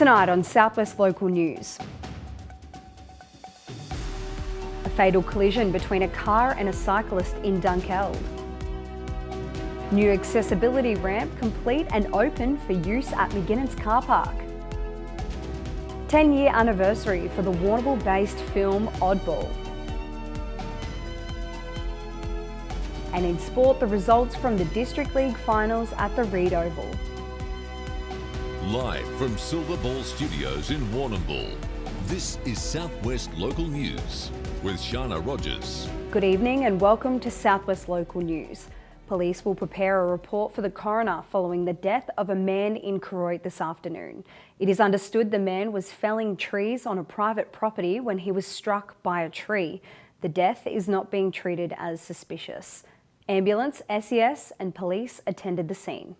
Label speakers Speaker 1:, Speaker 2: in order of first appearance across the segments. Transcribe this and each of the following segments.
Speaker 1: Tonight on Southwest Local News. A fatal collision between a car and a cyclist in Dunkeld. New accessibility ramp complete and open for use at McGinnon's car park. 10-year anniversary for the Warrnambool-based film Oddball. And in sport, the results from the District League finals at the Reed Oval.
Speaker 2: Live from Silver Ball Studios in Warrnambool, this is Southwest Local News with Sharna Rogers.
Speaker 1: Good evening and welcome to Southwest Local News. Police will prepare a report for the coroner following the death of a man in Koroit this afternoon. It is understood the man was felling trees on a private property when he was struck by a tree. The death is not being treated as suspicious. Ambulance, SES and police attended the scene.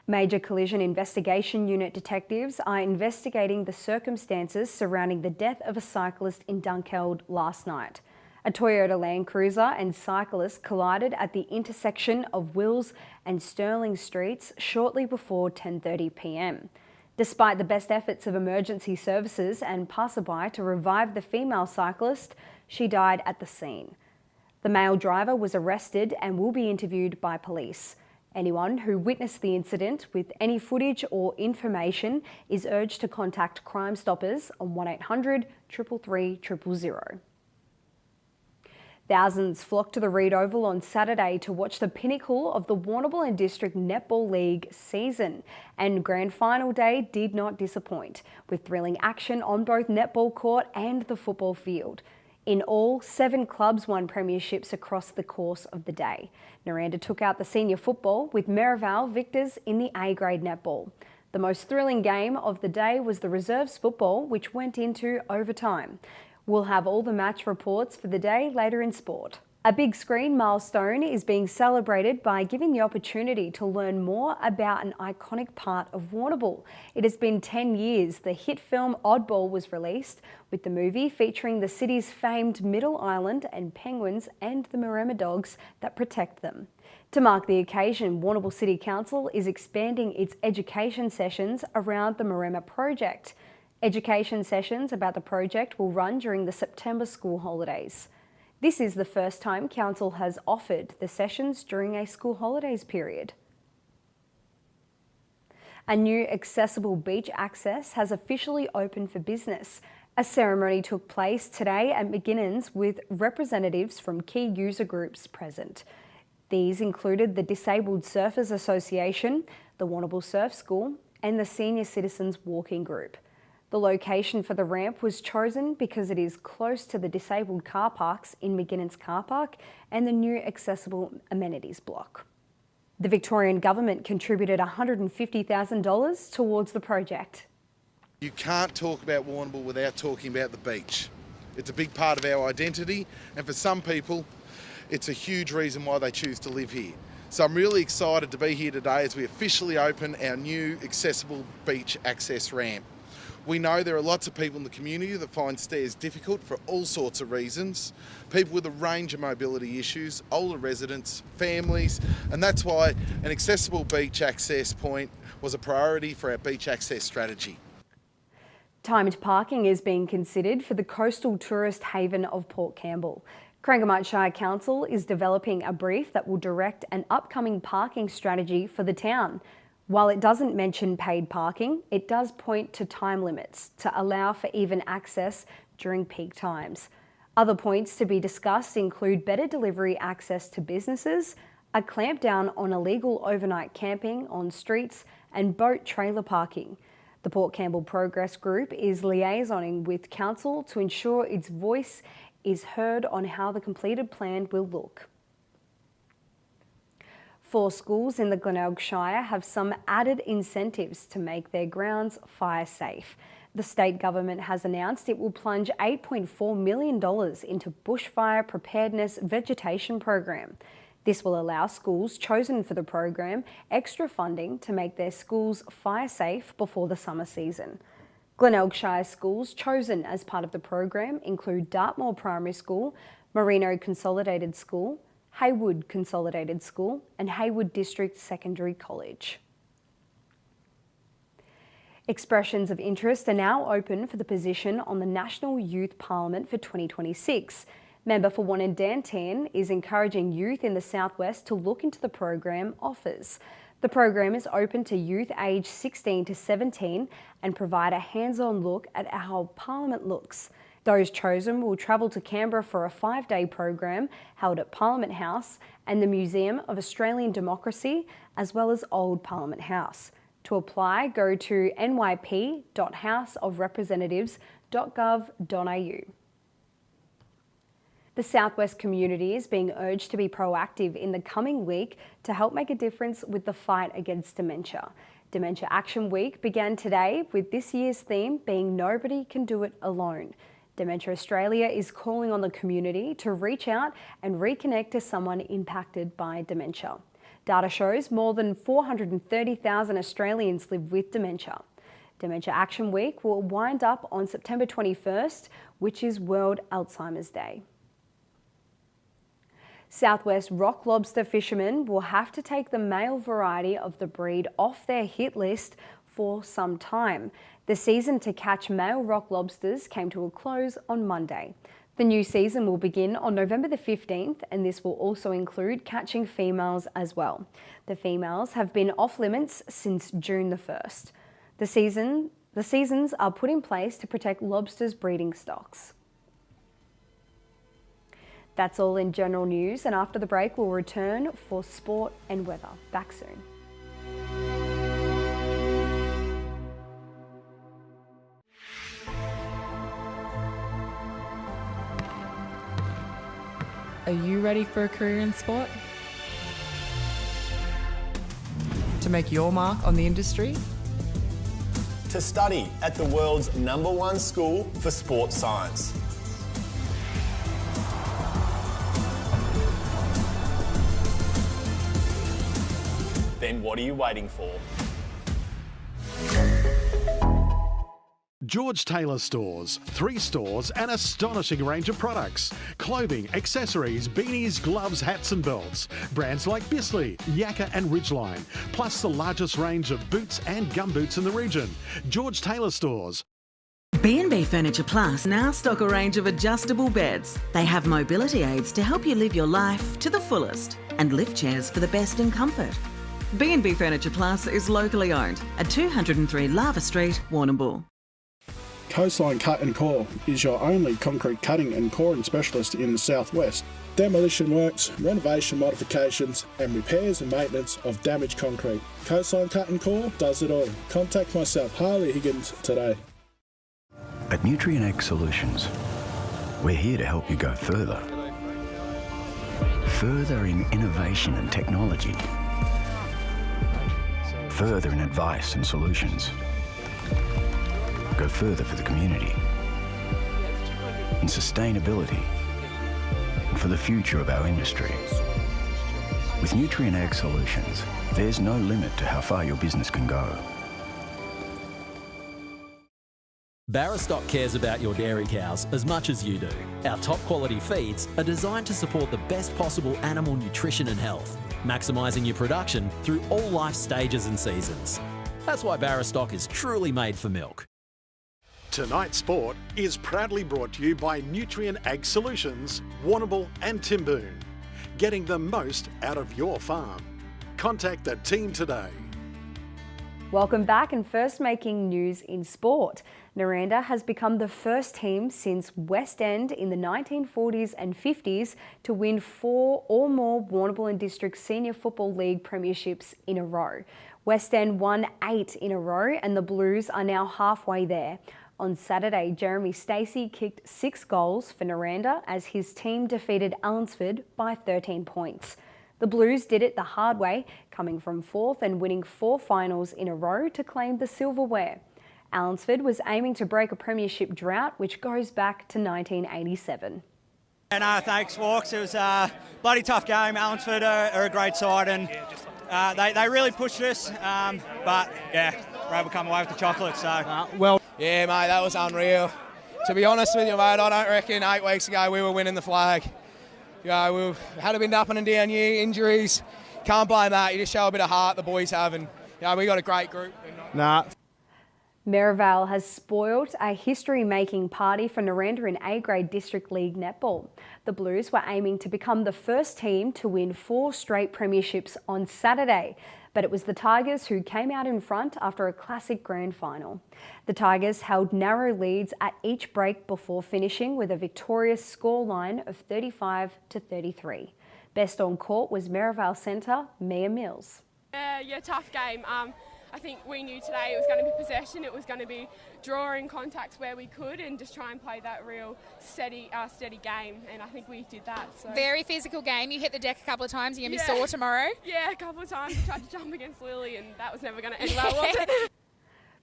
Speaker 1: Major Collision Investigation Unit detectives are investigating the circumstances surrounding the death of a cyclist in Dunkeld last night. A Toyota Land Cruiser and cyclist collided at the intersection of Wills and Stirling Streets shortly before 10:30 p.m. Despite the best efforts of emergency services and passerby to revive the female cyclist, she died at the scene. The male driver was arrested and will be interviewed by police. Anyone who witnessed the incident with any footage or information is urged to contact Crime Stoppers on 1800 333 000. Thousands flocked to the Reed Oval on Saturday to watch the pinnacle of the Warrnambool and District Netball League season, and Grand Final day did not disappoint, with thrilling action on both netball court and the football field. In all, 7 clubs won premierships across the course of the day. Noranda took out the senior football with Merivale victors in the A-grade netball. The most thrilling game of the day was the reserves football, which went into overtime. We'll have all the match reports for the day later in sport. A big screen milestone is being celebrated by giving the opportunity to learn more about an iconic part of Warrnambool. It has been 10 years the hit film Oddball was released, with the movie featuring the city's famed Middle Island and penguins and the Maremma dogs that protect them. To mark the occasion, Warrnambool City Council is expanding its education sessions around the Maremma project. Education sessions about the project will run during the September school holidays. This is the first time Council has offered the sessions during a school holidays period. A new accessible beach access has officially opened for business. A ceremony took place today at McGinnon's with representatives from key user groups present. These included the Disabled Surfers Association, the Warrnambool Surf School and the Senior Citizens Walking Group. The location for the ramp was chosen because it is close to the disabled car parks in McGinnon's car park and the new accessible amenities block. The Victorian Government contributed $150,000 towards the project.
Speaker 3: You can't talk about Warrnambool without talking about the beach. It's a big part of our identity, and for some people, it's a huge reason why they choose to live here. So I'm really excited to be here today as we officially open our new accessible beach access ramp. We know there are lots of people in the community that find stairs difficult for all sorts of reasons. People with a range of mobility issues, older residents, families, and that's why an accessible beach access point was a priority for our beach access strategy.
Speaker 1: Timed parking is being considered for the coastal tourist haven of Port Campbell. Corangamite Shire Council is developing a brief that will direct an upcoming parking strategy for the town. While it doesn't mention paid parking, it does point to time limits to allow for even access during peak times. Other points to be discussed include better delivery access to businesses, a clampdown on illegal overnight camping on streets, and boat trailer parking. The Port Campbell Progress Group is liaisoning with Council to ensure its voice is heard on how the completed plan will look. 4 schools in the Glenelg Shire have some added incentives to make their grounds fire safe. The state government has announced it will plunge $8.4 million into bushfire preparedness vegetation program. This will allow schools chosen for the program extra funding to make their schools fire safe before the summer season. Glenelg Shire schools chosen as part of the program include Dartmoor Primary School, Merino Consolidated School, Haywood Consolidated School and Haywood District Secondary College. Expressions of interest are now open for the position on the National Youth Parliament for 2026. Member for Wanandantan is encouraging youth in the southwest to look into the program offers. The program is open to youth aged 16 to 17 and provide a hands-on look at how Parliament looks. Those chosen will travel to Canberra for a 5-day program held at Parliament House and the Museum of Australian Democracy, as well as Old Parliament House. To apply, go to nyp.houseofrepresentatives.gov.au. The Southwest community is being urged to be proactive in the coming week to help make a difference with the fight against dementia. Dementia Action Week began today with this year's theme being Nobody Can Do It Alone. Dementia Australia is calling on the community to reach out and reconnect to someone impacted by dementia. Data shows more than 430,000 Australians live with dementia. Dementia Action Week will wind up on September 21st, which is World Alzheimer's Day. Southwest rock lobster fishermen will have to take the male variety of the breed off their hit list for some time. The season to catch male rock lobsters came to a close on Monday. The new season will begin on November the 15th, and this will also include catching females as well. The females have been off limits since June the 1st. The seasons are put in place to protect lobsters' breeding stocks. That's all in general news, and after the break we'll return for sport and weather. Back soon.
Speaker 4: Are you ready for a career in sport? To make your mark on the industry?
Speaker 5: To study at the world's #1 school for sports science. Then what are you waiting for?
Speaker 6: George Taylor Stores. 3 stores, an astonishing range of products. Clothing, accessories, beanies, gloves, hats and belts. Brands like Bisley, Yakka and Ridgeline. Plus the largest range of boots and gumboots in the region. George Taylor Stores.
Speaker 7: B&B Furniture Plus now stock a range of adjustable beds. They have mobility aids to help you live your life to the fullest and lift chairs for the best in comfort. B&B Furniture Plus is locally owned at 203 Lava Street, Warrnambool.
Speaker 8: Coastline Cut and Core is your only concrete cutting and coring specialist in the southwest. Demolition works, renovation modifications and repairs and maintenance of damaged concrete. Coastline Cut and Core does it all. Contact myself, Harley Higgins, today.
Speaker 9: At Nutrient Ag Solutions, we're here to help you go further. Further in innovation and technology. Further in advice and solutions. Go further for the community, in sustainability, and for the future of our industry. With Nutrient Ag Solutions, there's no limit to how far your business can go.
Speaker 10: Barrastock cares about your dairy cows as much as you do. Our top quality feeds are designed to support the best possible animal nutrition and health, maximising your production through all life stages and seasons. That's why Barrastock is truly made for milk.
Speaker 6: Tonight's sport is proudly brought to you by Nutrient Ag Solutions, Warrnambool and Timboon. Getting the most out of your farm. Contact the team today.
Speaker 1: Welcome back, and first making news in sport. Naranda has become the first team since West End in the 1940s and 50s to win 4 or more Warrnambool and District Senior Football League premierships in a row. West End won 8 in a row and the Blues are now halfway there. On Saturday, Jeremy Stacey kicked 6 goals for Naranda as his team defeated Allensford by 13 points. The Blues did it the hard way, coming from 4th and winning 4 finals in a row to claim the silverware. Allensford was aiming to break a premiership drought which goes back to 1987.
Speaker 11: Thanks, Walks. It was a bloody tough game. Allensford are a great side and they really pushed us, but yeah, we're able to come away with the chocolate.
Speaker 12: Yeah, mate, that was unreal. To be honest with you, mate, I don't reckon 8 weeks ago we were winning the flag. We had been up and down year, injuries. Can't blame that. You just show a bit of heart the boys have, and we got a great group.
Speaker 1: Merivale has spoiled a history-making party for Naranda in A-grade District League netball. The Blues were aiming to become the first team to win 4 straight premierships on Saturday, but it was the Tigers who came out in front after a classic grand final. The Tigers held narrow leads at each break before finishing with a victorious scoreline of 35-33. Best on court was Merivale centre Mia Mills.
Speaker 13: Yeah, tough game. I think we knew today it was going to be possession, it was going to be drawing contacts where we could and just try and play that real steady game, and I think we did that. So.
Speaker 14: Very physical game. You hit the deck a couple of times. You're going to be sore tomorrow?
Speaker 13: Yeah, a couple of times. I tried to jump against Lily and that was never going to end well, was it?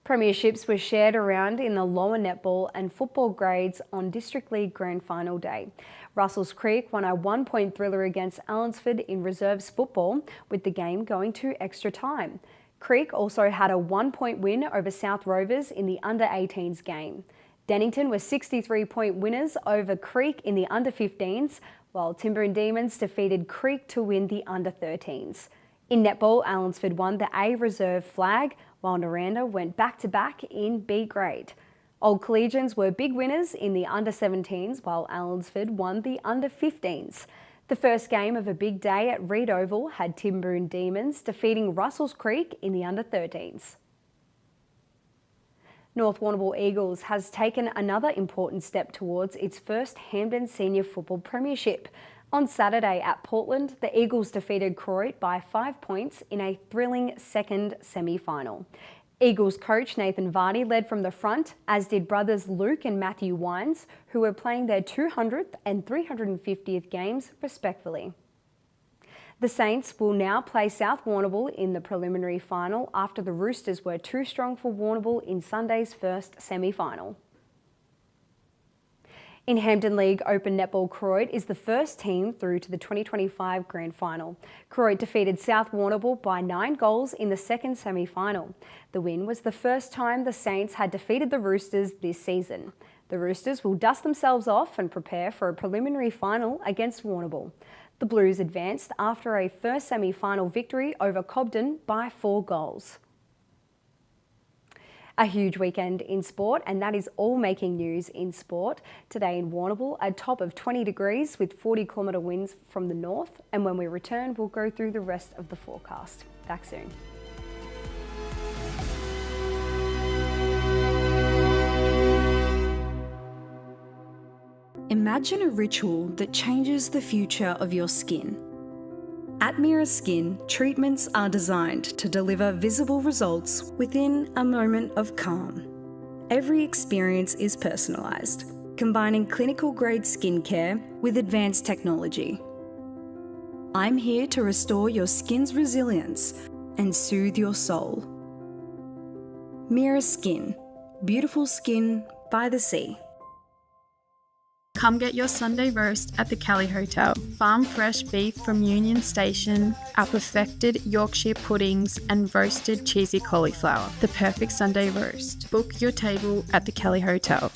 Speaker 1: Premierships were shared around in the lower netball and football grades on District League Grand Final day. Russells Creek won a 1-point thriller against Allensford in reserves football, with the game going to extra time. Creek also had a 1-point win over South Rovers in the under-18s game. Dennington were 63-point winners over Creek in the under-15s, while Timber Demons defeated Creek to win the under-13s. In netball, Allensford won the A reserve flag, while Naranda went back-to-back in B grade. Old Collegians were big winners in the under-17s, while Allensford won the under-15s. The first game of a big day at Reed Oval had Timboon Demons defeating Russells Creek in the under-13s. North Warrnambool Eagles has taken another important step towards its first Hampden Senior Football Premiership. On Saturday at Portland, the Eagles defeated Croydon by 5 points in a thrilling second semi-final. Eagles coach Nathan Vardy led from the front, as did brothers Luke and Matthew Wines, who were playing their 200th and 350th games respectively. The Saints will now play South Warrnambool in the preliminary final after the Roosters were too strong for Warrnambool in Sunday's first semi-final. In Hampden League Open Netball, Croydon is the first team through to the 2025 Grand Final. Croydon defeated South Warrnambool by 9 goals in the second semi-final. The win was the first time the Saints had defeated the Roosters this season. The Roosters will dust themselves off and prepare for a preliminary final against Warrnambool. The Blues advanced after a first semi-final victory over Cobden by 4 goals. A huge weekend in sport, and that is all making news in sport. Today in Warrnambool, a top of 20 degrees with 40-kilometre winds from the north. And when we return, we'll go through the rest of the forecast. Back soon.
Speaker 15: Imagine a ritual that changes the future of your skin. At Mira Skin, treatments are designed to deliver visible results within a moment of calm. Every experience is personalised, combining clinical-grade skincare with advanced technology. I'm here to restore your skin's resilience and soothe your soul. Mira Skin, beautiful skin by the sea.
Speaker 16: Come get your Sunday roast at the Kelly Hotel. Farm fresh beef from Union Station, our perfected Yorkshire puddings and roasted cheesy cauliflower. The perfect Sunday roast. Book your table at the Kelly Hotel.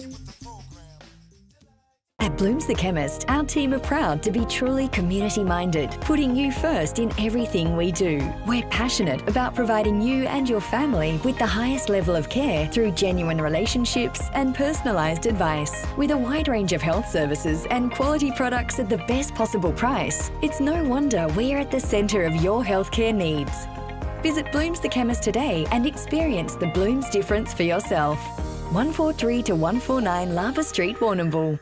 Speaker 17: At Blooms the Chemist, our team are proud to be truly community-minded, putting you first in everything we do. We're passionate about providing you and your family with the highest level of care through genuine relationships and personalised advice. With a wide range of health services and quality products at the best possible price, it's no wonder we're at the centre of your healthcare needs. Visit Blooms the Chemist today and experience the Blooms difference for yourself. 143 to 149 Lava Street, Warrnambool.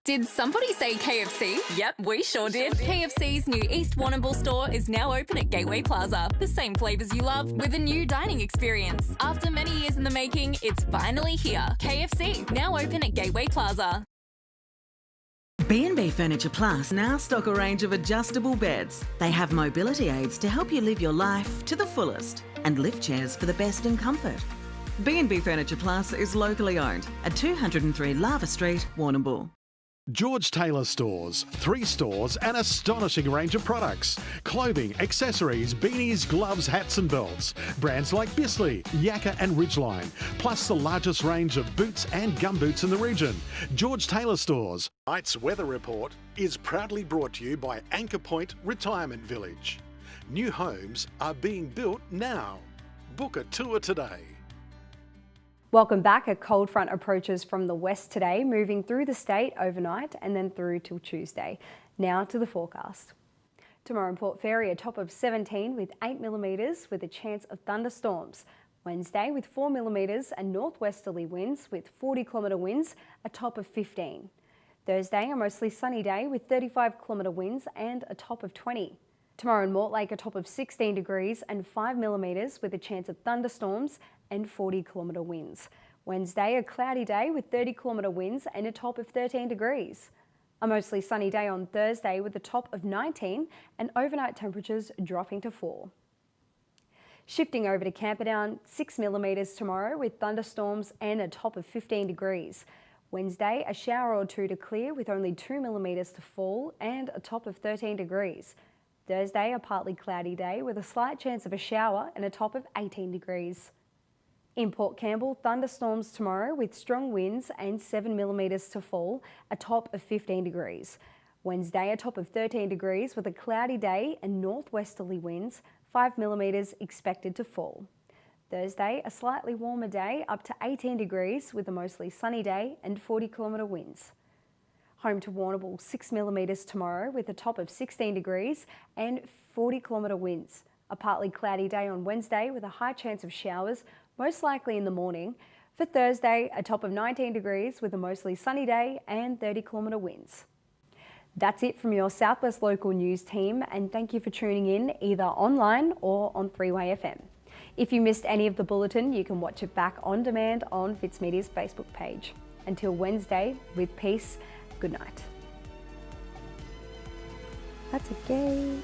Speaker 18: Did somebody say KFC? Yep, we sure did. KFC's new East Warrnambool store is now open at Gateway Plaza. The same flavours you love with a new dining experience. After many years in the making, it's finally here. KFC, now open at Gateway Plaza.
Speaker 7: B&B Furniture Plus now stock a range of adjustable beds. They have mobility aids to help you live your life to the fullest and lift chairs for the best in comfort. B&B Furniture Plus is locally owned at 203 Lava Street, Warrnambool.
Speaker 6: George Taylor Stores, 3 stores, an astonishing range of products. Clothing, accessories, beanies, gloves, hats and belts. Brands like Bisley, Yakka and Ridgeline. Plus the largest range of boots and gumboots in the region. George Taylor Stores. Tonight's weather report is proudly brought to you by Anchor Point Retirement Village. New homes are being built now. Book a tour today.
Speaker 1: Welcome back. A cold front approaches from the west today, moving through the state overnight and then through till Tuesday. Now to the forecast. Tomorrow in Port Fairy, a top of 17 with 8 millimetres with a chance of thunderstorms. Wednesday with 4 millimetres and northwesterly winds with 40-kilometre winds, a top of 15. Thursday, a mostly sunny day with 35-kilometre winds and a top of 20. Tomorrow in Mortlake, a top of 16 degrees and 5 millimetres with a chance of thunderstorms and 40-kilometre winds. Wednesday, a cloudy day with 30-kilometre winds and a top of 13 degrees. A mostly sunny day on Thursday with a top of 19 and overnight temperatures dropping to 4. Shifting over to Camperdown, 6 millimetres tomorrow with thunderstorms and a top of 15 degrees. Wednesday, a shower or two to clear with only 2 millimetres to fall and a top of 13 degrees. Thursday, a partly cloudy day with a slight chance of a shower and a top of 18 degrees. In Port Campbell, thunderstorms tomorrow with strong winds and 7 millimetres to fall, a top of 15 degrees. Wednesday, a top of 13 degrees with a cloudy day and northwesterly winds, 5 millimetres expected to fall. Thursday, a slightly warmer day up to 18 degrees with a mostly sunny day and 40-kilometre winds. Home to Warrnambool, 6 millimetres tomorrow with a top of 16 degrees and 40-kilometre winds. A partly cloudy day on Wednesday with a high chance of showers, most likely in the morning. For Thursday, a top of 19 degrees with a mostly sunny day and 30-kilometre winds. That's it from your Southwest Local News team, and thank you for tuning in either online or on 3-Way FM. If you missed any of the bulletin, you can watch it back on demand on Fitzmedias' Facebook page. Until Wednesday, with peace, good night. That's okay.